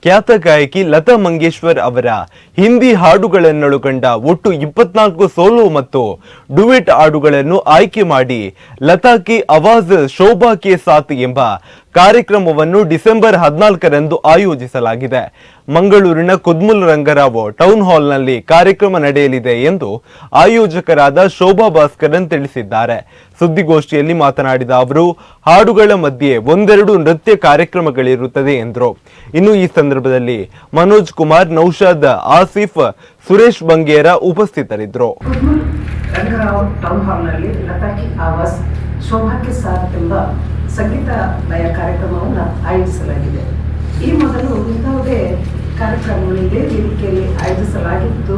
ಖ್ಯಾತ ಗಾಯಕಿ ಲತಾ ಮಂಗೇಶ್ವರ್ ಅವರ ಹಿಂದಿ ಹಾಡುಗಳನ್ನೊಳಗೊಂಡ ಒಟ್ಟು 24 ಸೋಲೋ ಮತ್ತು ಡುವೆಟ್ ಹಾಡುಗಳನ್ನು ಆಯ್ಕೆ ಮಾಡಿ ಲತಾ ಕಿ ಆವಾಜ್ ಶೋಭಾ ಕೆ ಸಾಥ್ ಎಂಬ ಕಾರ್ಯಕ್ರಮವನ್ನು ಡಿಸೆಂಬರ್ 14ರಂದು ಆಯೋಜಿಸಲಾಗಿದೆ. ಮಂಗಳೂರಿನ ಕುದ್ಮುಲ್ ರಂಗರಾವ್ ಟೌನ್ ಹಾಲ್ನಲ್ಲಿ ಕಾರ್ಯಕ್ರಮ ನಡೆಯಲಿದೆ ಎಂದು ಆಯೋಜಕರಾದ ಶೋಭಾ ಭಾಸ್ಕರನ್ ತಿಳಿಸಿದ್ದಾರೆ. ಸುದ್ದಿಗೋಷ್ಠಿಯಲ್ಲಿ ಮಾತನಾಡಿದ ಅವರು, ಹಾಡುಗಳ ಮಧ್ಯೆ ಒಂದೆರಡು ನೃತ್ಯ ಕಾರ್ಯಕ್ರಮಗಳಿರುತ್ತದೆ ಎಂದರು. ಇನ್ನು ಈ ಸಂದರ್ಭದಲ್ಲಿ ಮನೋಜ್ ಕುಮಾರ್, ನೌಶಾದ್, ಆಸಿಫ್, ಸುರೇಶ್ ಬಂಗೇರ ಉಪಸ್ಥಿತರಿದ್ದರು. ರಂಗರಾವ್ ಟೌನ್ ಹಾಲ್ನಲ್ಲಿ ಲತಾ ಕಿ ಆವಾಜ್ ಶೋಭಾ ಕೆ ಸಾಥ್ ಎಂಬ ಸಂಗೀತ ಲಯ ಕಾರ್ಯಕ್ರಮವನ್ನು ಆಯೋಜಿಸಲಾಗಿದೆ. ಈ ಮೊದಲು ಇಂಥವುದೇ ಕಾರ್ಯಕ್ರಮಗಳು ಇದೇ ವೇದಿಕೆಯಲ್ಲಿ ಆಯೋಜಿಸಲಾಗಿದ್ದು,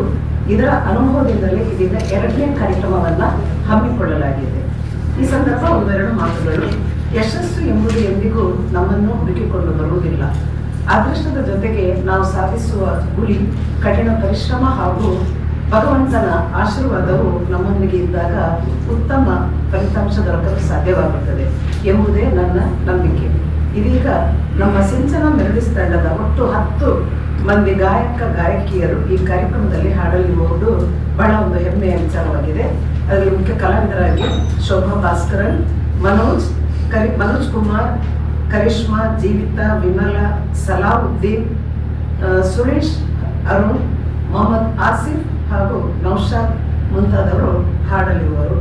ಇದರ ಅನುಭವದಿಂದಲೇ ಇದೀಗ 2ನೇ ಕಾರ್ಯಕ್ರಮವನ್ನು ಹಮ್ಮಿಕೊಳ್ಳಲಾಗಿದೆ. ಈ ಸಂದರ್ಭ ಒಂದೆರಡು ಮಾತುಗಳು. ಯಶಸ್ಸು ಎಂಬುದು ಎಂದಿಗೂ ನಮ್ಮನ್ನು ಹುಡುಕಿಕೊಂಡು ಬರುವುದಿಲ್ಲ. ಅದೃಷ್ಟದ ಜೊತೆಗೆ ನಾವು ಸಾಧಿಸುವ ಗುರಿ, ಕಠಿಣ ಪರಿಶ್ರಮ ಹಾಗೂ ಭಗವಂತನ ಆಶೀರ್ವಾದವು ನಮ್ಮೊಂದಿಗೆ ಇದ್ದಾಗ ಉತ್ತಮ ಫಲಿತಾಂಶ ದೊರಕಲು ಸಾಧ್ಯವಾಗುತ್ತದೆ ಎಂಬುದೇ ನನ್ನ ನಂಬಿಕೆ. ಇದೀಗ ನಮ್ಮ ಸಿಂಚನ ಮೆಲೋಡಿಸ್ ತಂಡದ ಒಟ್ಟು 10 ಮಂದಿ ಗಾಯಕಿಯರು ಈ ಕಾರ್ಯಕ್ರಮದಲ್ಲಿ ಹಾಡಲಿರುವುದು ಬಹಳ ಒಂದು ಹೆಮ್ಮೆಯ ವಿಚಾರವಾಗಿದೆ. ಅದರಲ್ಲಿ ಮುಖ್ಯ ಕಲಾವಿದರಾಗಿ ಶೋಭಾ ಭಾಸ್ಕರನ್, ಮನೋಜ್ ಕುಮಾರ್, ಕರಿಷ್ಮಾ, ಜೀವಿತಾ, ವಿಮಲಾ, ಸಲಾವುದ್ದೀನ್, ಸುರೇಶ್, ಅರುಣ್, ಮೊಹಮ್ಮದ್ ಆಸಿಫ್ ಹಾಗೂ ನೌಶಾದ್ ಮುಂತಾದವರು ಹಾಡಲಿರುವರು.